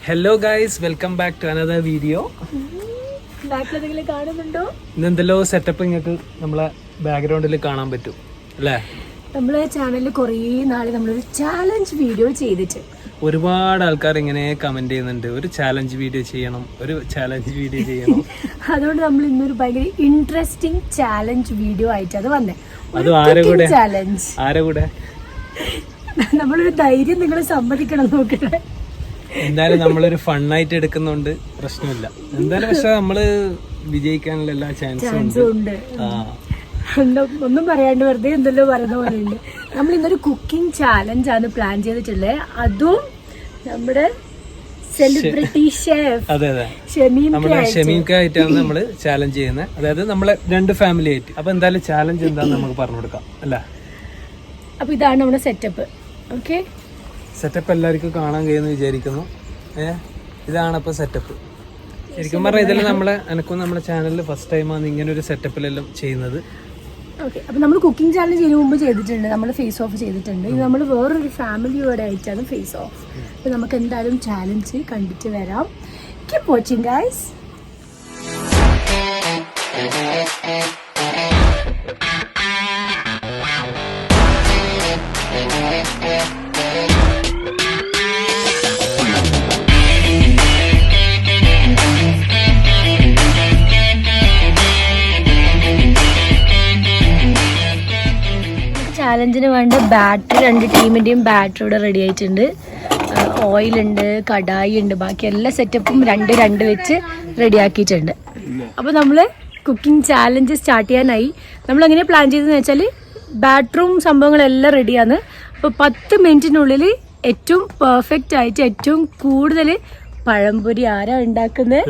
Hello guys, welcome back to another video. ഇന്നെന്തല്ലോ setup ഇങ്ങക്ക് നമ്മളെ ബാക്ക്ഗ്രൗണ്ടിൽ കാണാൻ പറ്റും അല്ലേ? നമ്മളെ ചാനലിൽ കുറേ നാളെ നമ്മളൊരു ചാലഞ്ച് വീഡിയോ ചെയ്തിട്ട് ഒരുപാട് ആൾക്കാർ ഇങ്ങനെ കമന്റ് ചെയ്യുന്നുണ്ട്, ഒരു ചാലഞ്ച് വീഡിയോ ചെയ്യണം, ഒരു ചാലഞ്ച് വീഡിയോ ചെയ്യണം. അതുകൊണ്ട് നമ്മൾ ഇന്നൊരു ഭയങ്കര ഇൻട്രസ്റ്റിംഗ് ചാലഞ്ച് വീഡിയോ ആയിട്ട് അത് വന്നേ. അത് ആരെ കൂടെ നമ്മളൊരു ധൈര്യം നിങ്ങൾ സമ്മതിക്കണം നോക്കട്ടെ. എന്തായാലും നമ്മളൊരു ഫണ്ണായിട്ട് എടുക്കുന്നോണ്ട് പ്രശ്നമില്ല എന്തായാലും. പക്ഷെ നമ്മള് വിജയിക്കാനുള്ള എല്ലാ ചാൻസും ഉണ്ട്. ഒന്നും പറയാണ്ട് വെറുതെ എന്തല്ലോ പറയുന്ന പോലെ ഉണ്ട്. നമ്മൾ ഇന്നൊരു കുക്കിംഗ് ചാലഞ്ച് ആണ് പ്ലാൻ ചെയ്തിട്ടുള്ളത്. അതും നമ്മുടെ സെലിബ്രിറ്റി ഷെഫ് ഷമീംക്കായിട്ടാണ് നമ്മള് ചാലഞ്ച് ചെയ്യുന്നത്. അതായത് നമ്മളെ രണ്ട് ഫാമിലി ആയിട്ട്. അപ്പൊ എന്തായാലും ചാലഞ്ച് എന്താന്ന് നമുക്ക് പറഞ്ഞു കൊടുക്കാം അല്ല? അപ്പൊ ഇതാണ് നമ്മുടെ സെറ്റപ്പ്. ഓക്കെ, സെറ്റപ്പ് എല്ലാവർക്കും കാണാൻ കഴിയുമെന്ന് വിചാരിക്കുന്നു. ഇതാണ് അപ്പൊ സെറ്റപ്പ്. ശരിക്കും പറഞ്ഞാൽ ഇതെല്ലാം എനക്കും നമ്മുടെ ചാനലിൽ ഫസ്റ്റ് ടൈമാണ് ഇങ്ങനെ ഒരു സെറ്റപ്പിലെല്ലാം ചെയ്യുന്നത്. ഓക്കെ, അപ്പൊ നമ്മൾ കുക്കിംഗ് ചാലഞ്ച് ഇതിനു മുമ്പ് ചെയ്തിട്ടുണ്ട്, നമ്മൾ ഫേസ് ഓഫ് ചെയ്തിട്ടുണ്ട്. ഇത് നമ്മൾ വേറൊരു ഫാമിലിയോടെ ആയിട്ടാണ് ഫേസ് ഓഫ്. അപ്പൊ നമുക്ക് എന്തായാലും ചാലഞ്ച് കണ്ടിട്ട് വരാം. Keep watching guys. ചാലഞ്ചിന് വേണ്ട ബാറ്ററി, രണ്ട് ടീമിൻ്റെയും ബാറ്ററി ഇവിടെ റെഡി ആയിട്ടുണ്ട്. ഓയിലുണ്ട്, കടായി ഉണ്ട്, ബാക്കി എല്ലാ സെറ്റപ്പും രണ്ട് വെച്ച് റെഡി ആക്കിയിട്ടുണ്ട്. അപ്പോൾ നമ്മൾ കുക്കിംഗ് ചാലഞ്ച് സ്റ്റാർട്ട് ചെയ്യാനായി. നമ്മളെങ്ങനെ പ്ലാൻ ചെയ്തതെന്ന് വെച്ചാൽ ബാറ്ററും സംഭവങ്ങളെല്ലാം റെഡിയാണ്. അപ്പോൾ 10 മിനിറ്റിനുള്ളിൽ ഏറ്റവും പെർഫെക്റ്റ് ആയിട്ട് ഏറ്റവും കൂടുതൽ പഴംപൊരി ആരാ ഉണ്ടാക്കുന്നത്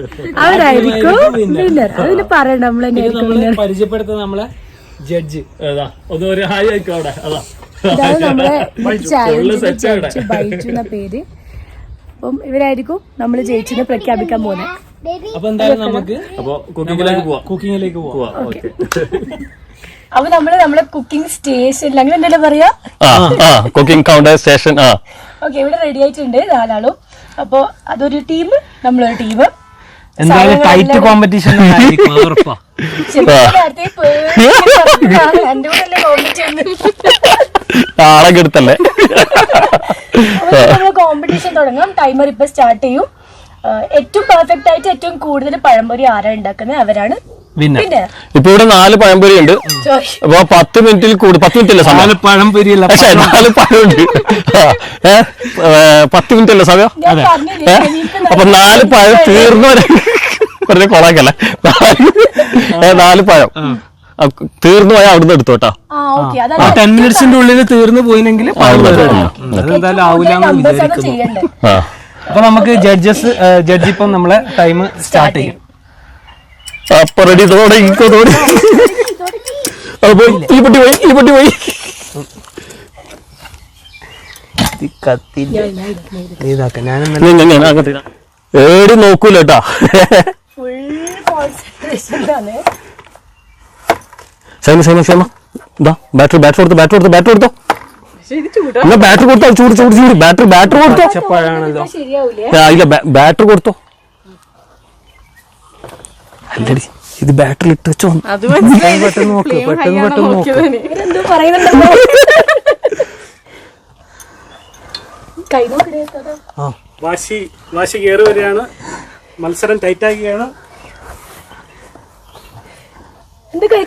അവരായിരിക്കും വിന്നർ. അതിന് പറയണ്ട, നമ്മൾ തന്നെയായിരിക്കും പരിചയപ്പെടുത്തുന്നത് നമ്മളെ ജഡ്ജ്. ഇതാണ് നമ്മളെ ചാലഞ്ച് ജഡ്ജ് ബൈജു എന്ന പേര്. അപ്പം ഇവരായിരിക്കും നമ്മൾ ജയിച്ചെന്ന് പ്രഖ്യാപിക്കാൻ പോകുന്നത്. അപ്പൊ എന്തായാലും നമുക്ക് കുക്കിങ്ങിലേക്ക് പോവാം. അപ്പൊ നമ്മളെ കുക്കിംഗ് സ്റ്റേഷനിൽ അങ്ങനെ എന്തെങ്കിലും പറയാ, കുക്കിംഗ് കൗണ്ടർ സ്റ്റേഷൻ. ഓക്കെ, ഇവിടെ റെഡി ആയിട്ടുണ്ട് 4 ആളും. അപ്പൊ അതൊരു ടീം, നമ്മളൊരു ടീം. എന്തായാലും ടൈറ്റ് കോമ്പറ്റീഷൻ ആളെ എടുത്തല്ലേ. കോമ്പറ്റീഷൻ തുടങ്ങാം. ടൈമർ ഇപ്പൊ സ്റ്റാർട്ട് ചെയ്യും. ഏറ്റവും പെർഫെക്റ്റ് ആയിട്ട് ഏറ്റവും കൂടുതൽ പഴംപൊരി ആരാ ഉണ്ടാക്കുന്നത് അവരാണ് വിന്നർ. ഇപ്പൊ ഇവിടെ 4 പഴംപൊരി ഉണ്ട്. അപ്പൊ 10 മിനിറ്റിൽ കൂടുതൽ, 10 മിനിറ്റ് അല്ല സമയം. പഴംപൊരി 4 പഴമുണ്ട്. 10 മിനിറ്റ് അല്ലേ സമയം? അപ്പൊ 4 പഴം തീർന്നു പറഞ്ഞ കൊളാക്കല്ലേ. 4 പഴം തീർന്നു പോയാൽ അവിടുന്ന് എടുത്തോട്ടാ. 10 മിനിറ്റ്സിന്റെ ഉള്ളിൽ തീർന്നു പോയില്ലെങ്കിൽ അതെന്തായാലും ആവൂലെന്ന് വിചാരിക്കുന്നു. അപ്പൊ നമുക്ക് ജഡ്ജ് ഇപ്പം നമ്മളെ ടൈം സ്റ്റാർട്ട് ചെയ്യും. അപ്പൊ റെഡി തോടി. അപ്പൊ ഈ പൊട്ടി പോയി. ഏടി നോക്കൂലട്ടാ. സേമ ബാറ്ററി കൊടുത്തോ. എന്നാ ബാറ്ററി കൊടുത്തോ. ചൂട് ബാറ്ററി കൊടുത്തോ. ഇല്ല, ബാറ്ററി കൊടുത്തോ. അല്ലടി, ഇത് ബാറ്ററി ഇട്ട് വെച്ചോ. പെട്ടെന്ന് നോക്ക്. വാശി കയറി വരികയാണ്. മത്സരം ടൈറ്റാക്കുകയാണ്.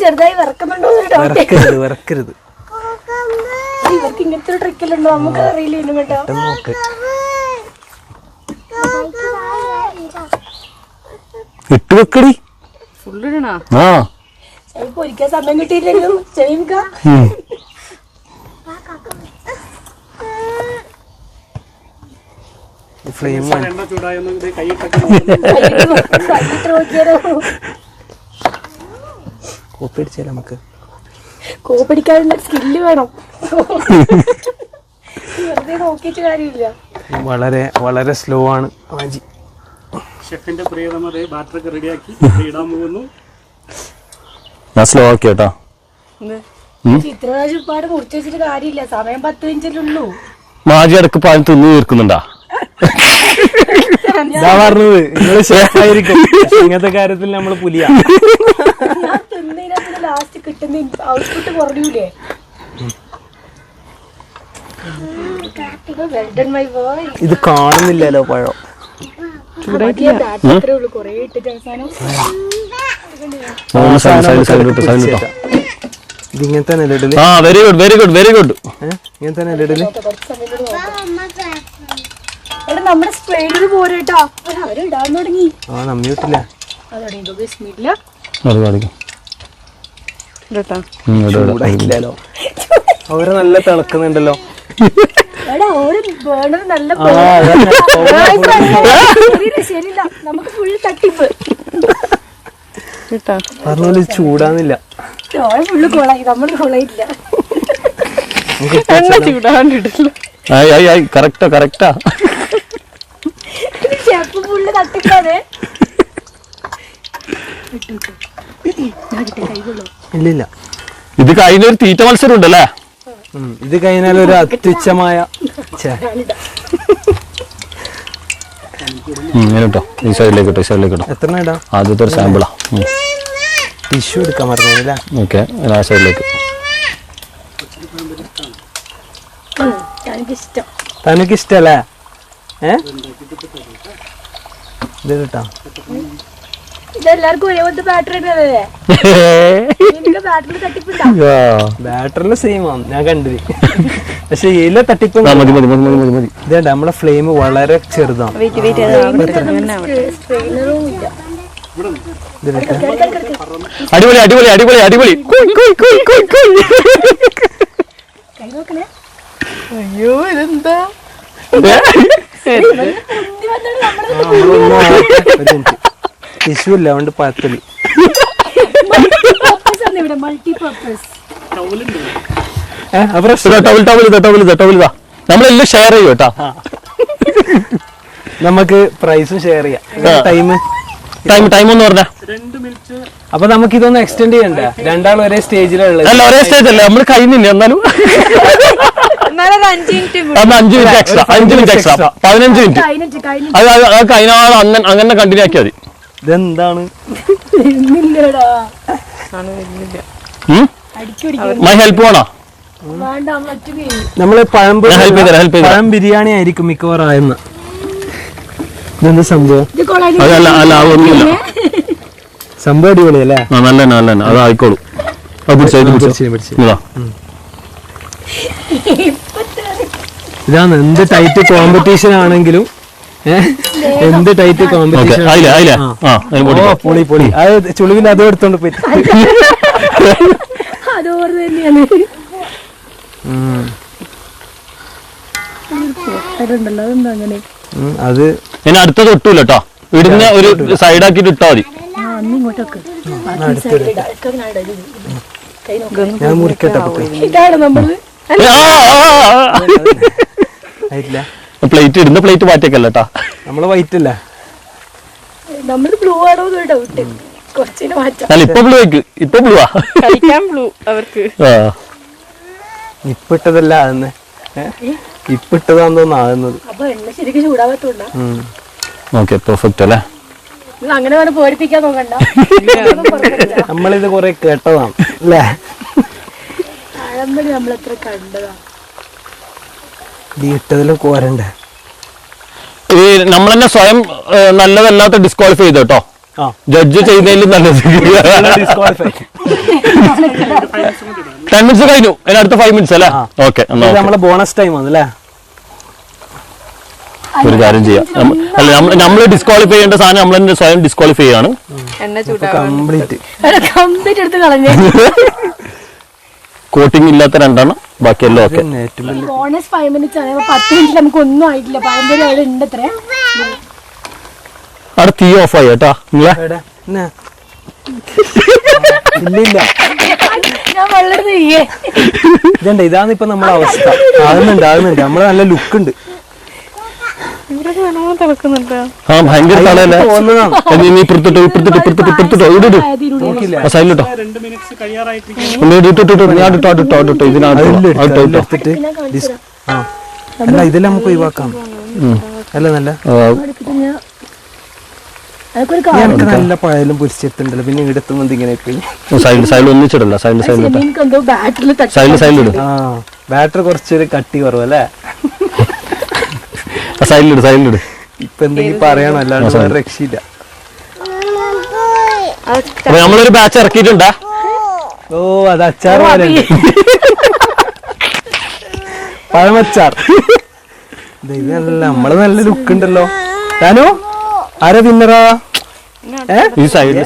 ചെറുതായി വിറക്കുന്നുണ്ടോ? വിറക്കരുത്. ഇവർക്ക് ഇങ്ങനത്തെ ഒരു ട്രിക്കലുണ്ടോ? നമുക്ക് അറിയില്ല കേട്ടോ. ഇട്ട് വെക്കടി. പൊരിക്കാൻ സമയം കിട്ടിയില്ലെങ്കിലും ചെയ്യുക. കോപ്പടിച്ചാൽ നമുക്ക് കോപ്പടിക്കാനുള്ള സ്കില്ല് വേണം. വെറുതെ നോക്കിയിട്ട് കാര്യമില്ല. വളരെ സ്ലോ ആണ്. ഷെഫിന്റെ പ്രിയതമ ബാറ്ററൊക്കെ റെഡിയാക്കി ഇടാൻ പോകുന്നു. ഞാൻ സ്ലോ ആക്കി കേട്ടോ. ഇത്ര പ്രാവശ്യം മുറിച്ച് വെച്ചിട്ട് കാര്യമില്ല. സമയം 10 മിനിറ്റിലുള്ളൂ. മാജി അടക്ക് പാൽ തിന്നു തീർക്കുന്നുണ്ടാ? ഇതാ പറഞ്ഞത് നിങ്ങള് ഷെഫായിരിക്കും, ഇങ്ങനത്തെ കാര്യത്തിൽ നമ്മള് പുലിയാ. ലാസ്റ്റ് കിട്ടുന്ന ഔട്ട്പുട്ട് കുറയൂലേ? ഇത് കാണുന്നില്ലല്ലോ പഴം. ഇതിങ്ങനെ തന്നെ ഇടല്. Very good very good very good. ഇങ്ങനെ തന്നെ ഇടല്. നമ്മുടെ സ്പ്രെയിലർ പോരട്ടോ, അവരിടാൻ തുടങ്ങി. നമ്മിട്ടില്ല. അവര് നല്ല തിളക്കുന്നുണ്ടല്ലോ. ശരിയില്ല, നമുക്ക് ഫുൾ തട്ടിപ്പ് പറഞ്ഞ ചൂടാന്നില്ല. ഫുള്ള് കൊളായി, നമ്മള് കൊളയില്ല. കറക്റ്റാ കറക്റ്റാ. ഷെഫ് ഫുള്ള് തട്ടിപ്പാതെ. ഇല്ലില്ല, ഇത് കഴിഞ്ഞൊരു തീറ്റ മത്സരം ഉണ്ടല്ലേ. ഇത് കഴിഞ്ഞാൽ ഒരു അത്യുച്ഛമായ കേട്ടോ. ഈ സൈഡിലേക്ക് ഇട്ടോ, ഈ സൈഡിലേക്ക് ഇട്ടോ. എത്ര ഇടാം? ആദ്യത്തെ ഒരു സാമ്പിളാ. ടിഷ്യൂ എടുക്കാൻ പറഞ്ഞില്ല. ഓക്കെ, ആ സൈഡിലേക്ക്. തനിക്കിഷ്ടല്ലേ? ഇത് കിട്ടാ. ഇതെല്ലാവർക്കും ഒരേപോലത്തെ ബാറ്ററി ബാറ്ററില് സെയിം ആണ് ഞാൻ കണ്ടത്. പക്ഷെ ഇതിലെ തട്ടിപ്പ് ഇതേണ്ട, നമ്മളെ ഫ്ലെയിം വളരെ ചെറുതാണ്. അടിപൊളി അടിപൊളി അടിപൊളി അടിപൊളി. അയ്യോ ഇതെന്താ? ടിഷ്യൂ ഇല്ല, അതുകൊണ്ട് പത്തല്. നമ്മളെല്ലാം ഷെയർ ചെയ്യും കേട്ടാ. നമുക്ക് പ്രൈസും ഷെയർ ചെയ്യാം. ടൈം എന്ന് പറഞ്ഞാ അപ്പൊ നമുക്ക് ഇതൊന്ന് എക്സ്റ്റെൻഡ് ചെയ്യണ്ടേ? രണ്ടാളും ഒരേ സ്റ്റേജിലുള്ളത്. അല്ല, ഒരേ സ്റ്റേജ് അല്ലേ, നമ്മൾ കഴിയുന്നില്ല. എന്നാലും 5 minute extra, 5 minute extra, 15 minute. അത് കഴിഞ്ഞാൽ അങ്ങനെ കണ്ടിന്യൂ ആക്കിയാൽ മതി. ഇതെന്താണ്? മൈ ഹെൽപ്പ് വേണോ? നമ്മള് പഴം ബിരിയാണി ആയിരിക്കും മിക്കവാറും ആയെന്ന്. ഇതെന്താ സംഭവം? അതല്ല, അല്ല അതൊന്നുമില്ല. സംഭവം അടിപൊളിയല്ലേ? നല്ല തന്നെ നല്ല തന്നെ, അത് ആയിക്കോളൂ. ഇതാണ് എന്ത് ടൈറ്റ് കോമ്പറ്റീഷൻ ആണെങ്കിലും, എന്ത് ടൈറ്റ് കോമ്പറ്റീഷൻ. പൊളി പൊളി. അത് ചുളിവിൽ അതും എടുത്തോണ്ട് പോയി. അത് ഇനി അടുത്തത് ഒട്ടൂല കേട്ടോ. ഇടുന്ന ഒരു സൈഡാക്കിട്ട് ഇട്ടാ മതി. ഞാൻ മുറിക്കട്ടെ. പ്ലേറ്റ് ഇടുന്ന പ്ലേറ്റ് മാറ്റിയേക്കല്ല കേട്ടാ. നമ്മള് വൈറ്റ് അല്ലേ? അല്ല, ഇപ്പൊ ബ്ലൂ ആയിക്ക്. ഇപ്പൊ ബ്ലൂവാ ഇപ്പിട്ടതല്ല ആകുന്നത്. ഇപ്പിട്ടതാന്ന് തോന്നുന്നു ആകുന്നത്. ഓക്കെ, പെർഫെക്റ്റ് അല്ലേ? അങ്ങനെ പോരിപ്പിക്കാൻ നോക്കണ്ട. നമ്മളിത് കൊറേ കേട്ടതാണ് അല്ലേ? നമ്മളെത്ര കണ്ടതാ. ഇട്ടതിലും കോരണ്ടേ? ഈ നമ്മളെന്നെ സ്വയം നല്ലതല്ലാത്ത ഡിസ്ക്വാളിഫൈ ചെയ്തു കേട്ടോ. ജഡ്ജ് ചെയ്യുന്നതിലും നല്ലത്. 10 മിനിറ്റ്സ് കഴിഞ്ഞു. ഇനി അടുത്ത 5 മിനിറ്റ്സ് അല്ലേ? ഓക്കെ, നമ്മളെ ബോണസ് ടൈം ആണ് അല്ലേ? ഒരു കാര്യം ചെയ്യാം. അല്ല, നമ്മൾ ഡിസ്ക്വാളിഫൈ ചെയ്യേണ്ട സാധനം നമ്മൾ തന്നെ സ്വയം ഡിസ്ക്വാളിഫൈ ചെയ്യാണ്. കംപ്ലീറ്റ് എടുത്ത് കളഞ്ഞു. കോട്ടിംഗ് ഇല്ലാത്ത 2 ബാക്കിയെല്ലാം ഓക്കെ. ബോണസ് 5 മിനിറ്റ്സ് ആണ്. 10 മിനിറ്റ് നമുക്ക് ഒന്നും ആയിട്ടില്ല. പഴംപൊരി അവിടെ ഉണ്ട്. എത്ര അവിടെ തീ ഓഫ് ആയി കേട്ടാ. ഇല്ല, ഇതണ്ട, ഇതാണ് ഇപ്പൊ നമ്മളെ അവസ്ഥ. ആകുന്നുണ്ട് നമ്മള് നല്ല ലുക്ക് ഉണ്ട്. ഭയങ്കര അല്ല, ഇതെല്ലാം നമുക്ക് ഒഴിവാക്കാം. അല്ല, നല്ല അതൊക്കെ ഒരു എനിക്ക് നല്ല പഴയലും പൊരിച്ചെത്തുണ്ടല്ലോ, പിന്നെ ഇവിടെ എത്തുമ്പോൾ ഇങ്ങനെ സൈഡിൽ ഒന്നിച്ചിടല്ല, സൈഡിൽ എന്തോ ബാറ്ററിൽ സൈഡിലിട്. ആ ബാറ്ററി കുറച്ചൊരു കട്ടി കുറവല്ലേ? സൈഡിലിട്. ഇപ്പൊ എന്തെങ്കിലും പറയണം, അല്ലാണ്ട് വേറെ രക്ഷയില്ല. അപ്പൊ നമ്മളൊരു ബാച്ച് ഇറക്കിയിട്ടുണ്ടാ. ഓ അത് അച്ചാർ പോലെ പഴമച്ചാർ. ഇതല്ല, നമ്മള് നല്ല ലുക്ക് ഉണ്ടല്ലോ. ഞാനോ ആരാ തിന്നറാ? ഈ സൈഡിൽ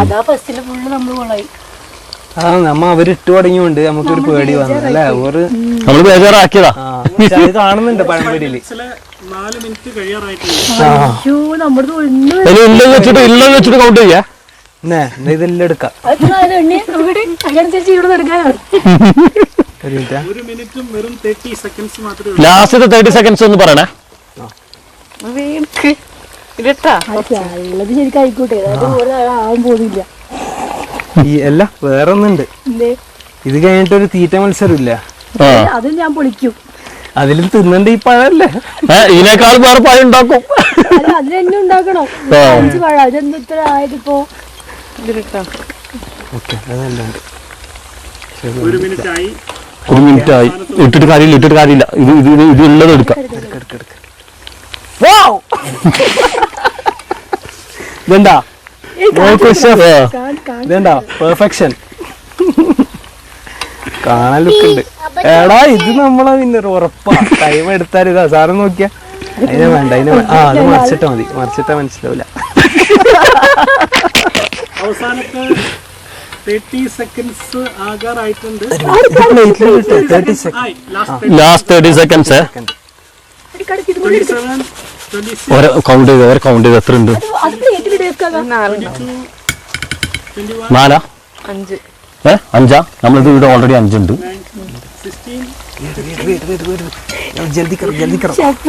അതാ ഫസ്റ്റില് ഫുള്ള് നമ്മള് കൊള്ളായി. ആ നമ്മ അവരിട്ട് തുടങ്ങിയോണ്ട് നമുക്കൊരു പേടി വന്നു അല്ലേ? നമ്മള് ബേജാറാക്കിയതാ. അത് കാണുന്നുണ്ട് പഴംപൊരിയില്. 4 മിനിറ്റ് കഴിയാറായിട്ടില്ല. അയ്യോ നമ്മുടെ ഒന്നും ഇല്ലെന്ന് വെച്ചിട്ട് കൗണ്ട് ചെയ്യാ. ഇതെല്ലാം എടുക്കാം. അതിനനുസരിച്ച് ഇവിടെ എടുക്കാനോ. 1 മിനിറ്റും വെറും 30 സെക്കൻഡ്സ് മാത്രമേ. ലാസ്റ്റ് 30 സെക്കൻഡ്സ് ഒന്ന് പറയണേ. ഉള്ളത് ശരിക്കും ആയിക്കോട്ടെ, ആവാൻ പോകുന്നില്ല. ഈ അല്ല വേറെ ഒന്നുണ്ട്. ഇത് കഴിഞ്ഞിട്ടൊരു തീറ്റ മത്സരം ഇല്ല, അത് ഞാൻ പൊളിക്കും. അതിലും തിന്നണ്ട ഈ പഴല്ലേ? ഇതിനേക്കാൾ വേറെ പഴം ഉണ്ടാക്കും. അതിൽ തന്നെ ഉണ്ടാക്കണോ? 5 പഴം. അതെന്ത് ഇത്ര ആയതിപ്പോ? ഓക്കെ അത് നല്ലുണ്ട്. 1 മിനിറ്റ് ആയി. 1 മിനിറ്റ് ആയി. ഇട്ടിട്ട് കാര്യമില്ല. ഇത് ഉള്ളത് എടുക്കാം. ഇതെന്താ ഇതെന്താ പെർഫെക്ഷൻ. കാണാൻ ലുക്കുണ്ട്. എടാ ഇത് നമ്മളെ പിന്നെ ഉറപ്പാ. ടൈം എടുത്താൽ ഇതാ സാറ് നോക്കിയാ. അതിനെ വേണ്ട അത് മറിച്ചിട്ടാ മതി. മറിച്ചിട്ടാ മനസ്സിലാവില്ല. അവസാനത്തെ 30 സെക്കൻഡ്സ് ആകാറായിട്ടുണ്ട്. Last 30 seconds. കൗണ്ട് ചെയ്ത് എത്ര ഉണ്ട്? 4 5 നമ്മളിത് ഇവിടെ ഓൾറെഡി 5 ഉണ്ട്.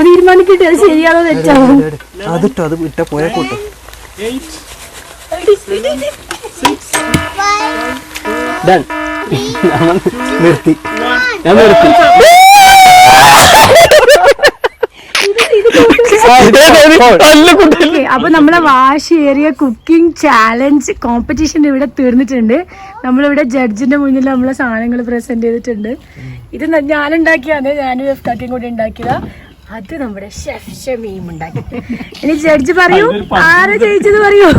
തീരുമാനിക്കട്ടെ അത് ശരിയാണോ തെറ്റാണോ? അതിട്ടോ അത് ഇട്ട പോയാ കൂട്ടോ. 8 7 6 ഡൺ. നിർത്തി. ഞാൻ നിർത്തി. അപ്പൊ നമ്മളെ വാശിയേറിയ കുക്കിംഗ് ചാലഞ്ച് കോമ്പറ്റീഷൻ ഇവിടെ തീർന്നിട്ടുണ്ട്. നമ്മളിവിടെ ജഡ്ജിന്റെ മുന്നിൽ നമ്മളെ സാധനങ്ങൾ പ്രസന്റ് ചെയ്തിട്ടുണ്ട്. ഇത് ഞാനുണ്ടാക്കിയാണ്, ഞാനും എഫ്കാക്കയും കൂടി ഉണ്ടാക്കിയതാ. അത് നമ്മുടെ ഷെഫ് ഷമീം ഉണ്ടാക്കി. ഇനി ജഡ്ജി പറയൂ, ആരാ ജയിച്ചത് പറയൂ.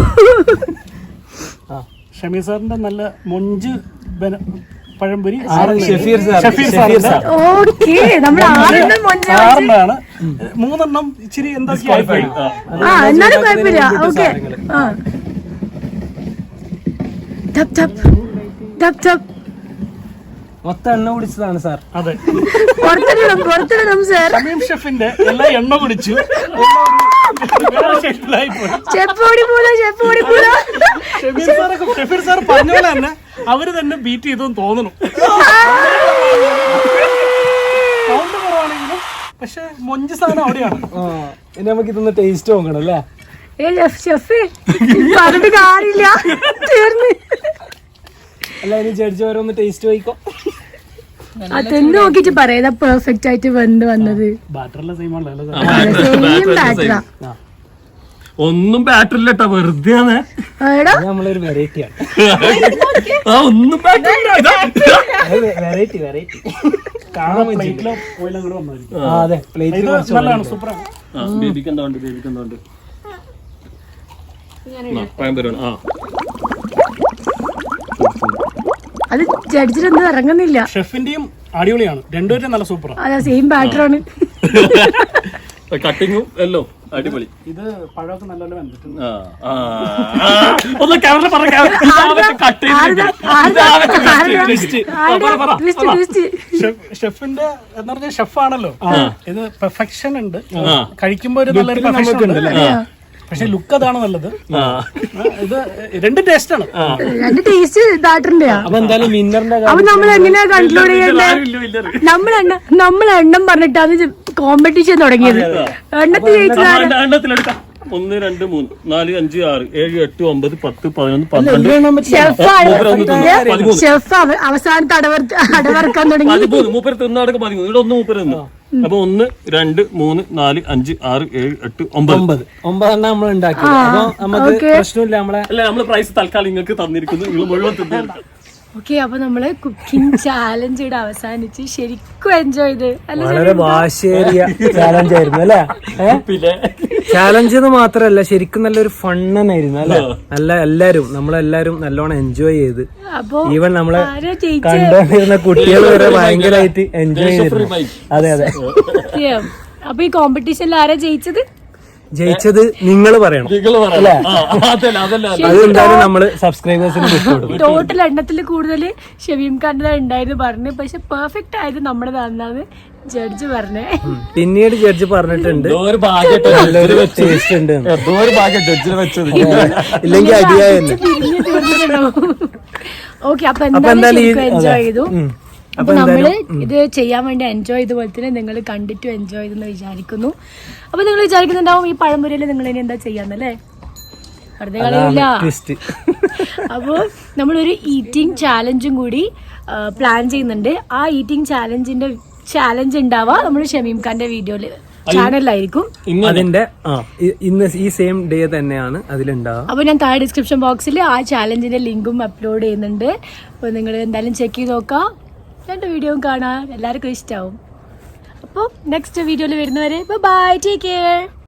ഷമീർ സാറിന്റെ നല്ല മൊഞ്ച് പഴംപൊരി. ഷഫീർ സാർ. ഓക്കെ, നമ്മൾ 6 3 ഇച്ചിരി എന്തൊക്കെയായി. എന്നാലും കുഴപ്പമില്ല. ഓക്കെ, മൊത്തം എണ്ണ കുടിച്ചതാണ് സാർ. അതെ, പുറത്തിടണം സാർ. ഷമീം ഷെഫിന്റെ എല്ലാ എണ്ണ കുടിച്ചു. ഷഫീർ സാർ പറഞ്ഞ പോലെ തന്നെ അവര് തന്നെ ബീറ്റ് ചെയ്തെന്ന് തോന്നുന്നു. സൗണ്ട് കുറവാണെങ്കിലും പക്ഷെ മൊഞ്ച് സാധനം അവിടെയാണ്. ഇനി നമുക്ക് ഇതൊന്ന് ടേസ്റ്റ് നോക്കണം അല്ലേ? പറഞ്ഞിട്ട് കാര്യമില്ല, തീർന്ന്. അല്ല ഇനി ജഡ്ജി ഓരോന്ന് ടേസ്റ്റ് നോക്കിക്കോ. അതെന്ത് നോക്കിട്ട് പറയാ പെർഫെക്റ്റ് ആയിട്ട് വന്നത്. ബാറ്ററെല്ലാം സെയിം ആണല്ലോ. ഒന്നും ബാറ്ററി ഇല്ലട്ടാ, വെറുതെ നമ്മളൊരു വെറൈറ്റിയാണ്. ഒന്നും വെറൈറ്റി കാണാൻ അതെ പ്ലേറ്റ് നല്ലതാണ്, സൂപ്പറാണ്. ബേബിക്ക് എന്താണ്ട് അത് ജഡ്ജിലൊന്നും ഇറങ്ങുന്നില്ല. ഷെഫിന്റെയും അടിപൊളിയാണ്, രണ്ടുപേരും നല്ല സൂപ്പറാണ്. അതെ, സെയിം ബാറ്ററാണ്. കട്ടിങ്ങും എല്ലാം അടിപൊളി. ഇത് പഴമൊക്കെ നല്ലപോലെ വന്നിട്ടുണ്ട്. ഷെഫിന്റെ എന്ന് പറഞ്ഞാൽ ഷെഫാണല്ലോ, ഇത് പെർഫെക്ഷൻ ഉണ്ട്. കഴിക്കുമ്പോ ഒരു നല്ലൊരു പെർഫെക്ഷൻ ഉണ്ട്. പക്ഷെ ലുക്ക് അതാണ് നല്ലത്. ഇത് 2 ടേസ്റ്റ് ആണ്. 2 ടേസ്റ്റ് ബാറ്ററിന്റെ. അപ്പൊ എന്തായാലും വിന്നറിന്റെ അപ്പൊ നമ്മൾ എങ്ങനെയാ കൺക്ലൂഡ് ചെയ്യണ്ടേ? നമ്മൾ എണ്ണം പറഞ്ഞിട്ടാണ് കോമ്പറ്റീഷൻ തുടങ്ങിയത്. എണ്ണത്തിൽ ജയിച്ചതാണ്. 1 2 3 4 5 6 7 8 9 10 11 12 ഷെഫ് അവസാനത്തെ അടവർക്കാൻ തുടങ്ങി. 13 മൂപ്പര് തിന്നാടൊക്കെ 13 ഇവിടെ 1 മൂപ്പര് തിന്നു. അപ്പൊ 1 2 3 4 5 6 7 8 9 9 നമ്മൾ ഉണ്ടാക്കി. അപ്പൊ നമുക്ക് പ്രശ്നമില്ല. നമ്മള് പ്രൈസ് തൽക്കാലം നിങ്ങൾക്ക് തന്നിരിക്കുന്നു. നിങ്ങൾ മുഴുവൻ തിന്നണ്ട. ഓക്കെ, അപ്പൊ നമ്മള് കുക്കിംഗ് ചാലഞ്ച് ഇവിടെ അവസാനിച്ച് ശരിക്കും എൻജോയ് ചെയ്ത്. വളരെ വാശേറിയ ചാലഞ്ച് ആയിരുന്നു അല്ലെ? ചാലഞ്ച് എന്ന് മാത്രല്ല, ശരിക്കും നല്ലൊരു ഫണ്ണായിരുന്നു അല്ലെ? നമ്മളെല്ലാരും നല്ലോണം എൻജോയ് ചെയ്ത്. ഈവൻ നമ്മളെ കണ്ടുകൊണ്ടിരുന്ന കുട്ടികൾ വരെ ഭയങ്കരമായിട്ട് എൻജോയ് ചെയ്തിരുന്നു. അതെ. അപ്പൊ ഈ കോമ്പറ്റീഷനിൽ ആരാ ജയിച്ചത്? ജയിച്ചത് നിങ്ങൾ പറയണം. അതെന്തായാലും നമ്മള് സബ്സ്ക്രൈബേഴ്സിന് വിട്ടുകൊടുക്കും. ടോട്ടൽ എണ്ണത്തിൽ കൂടുതൽ ഷമീം ഖാന്റെ ഉണ്ടായിരുന്നു പറഞ്ഞു. പക്ഷെ പെർഫെക്റ്റ് ആയത് നമ്മുടെ തന്നാന്ന് ജഡ്ജ് പറഞ്ഞേ. പിന്നീട് ജഡ്ജ് പറഞ്ഞിട്ടുണ്ട് ടേസ്റ്റ് ഉണ്ട്. ഇല്ലെങ്കിൽ അടിയായിരുന്നു. ഓക്കെ, അപ്പൊ എന്തായാലും എൻജോയ് ചെയ്തു. അപ്പൊ നമ്മള് ഇത് ചെയ്യാൻ വേണ്ടി എൻജോയ് ചെയ്തപോലെ തന്നെ നിങ്ങൾ കണ്ടിട്ടും എൻജോയ് ചെയ്തെന്ന് വിചാരിക്കുന്നു. അപ്പൊ നിങ്ങൾ വിചാരിക്കുന്നുണ്ടാവും ഈ പഴംപൊരിയിൽ നിങ്ങൾ ഇനി എന്താ ചെയ്യാന്നല്ലേ? വെറുതെ കളിയില്ല. അപ്പൊ നമ്മളൊരു ഈറ്റിംഗ് ചാലഞ്ചും കൂടി പ്ലാൻ ചെയ്യുന്നുണ്ട്. ആ ഈറ്റിംഗ് ചാലഞ്ച് ഉണ്ടാവുക നമ്മൾ ഷമീം ഖാന്റെ വീഡിയോയില് ചാനലിലായിരിക്കും. അതിന്റെ ഇന്ന് ഈ സെയിം ഡേ തന്നെയാണ് അതിലുണ്ടാവുക. അപ്പൊ ഞാൻ താഴെ ഡിസ്ക്രിപ്ഷൻ ബോക്സിൽ ആ ചാലഞ്ചിന്റെ ലിങ്കും അപ്ലോഡ് ചെയ്യുന്നുണ്ട്. അപ്പൊ നിങ്ങൾ എന്തായാലും ചെക്ക് ചെയ്ത് നോക്കാം. 2 വീഡിയോയും കാണാൻ എല്ലാവർക്കും ഇഷ്ടമാവും. അപ്പോൾ നെക്സ്റ്റ് വീഡിയോയിൽ വരുന്നവരെ ബൈ, ടേക്ക് കെയർ.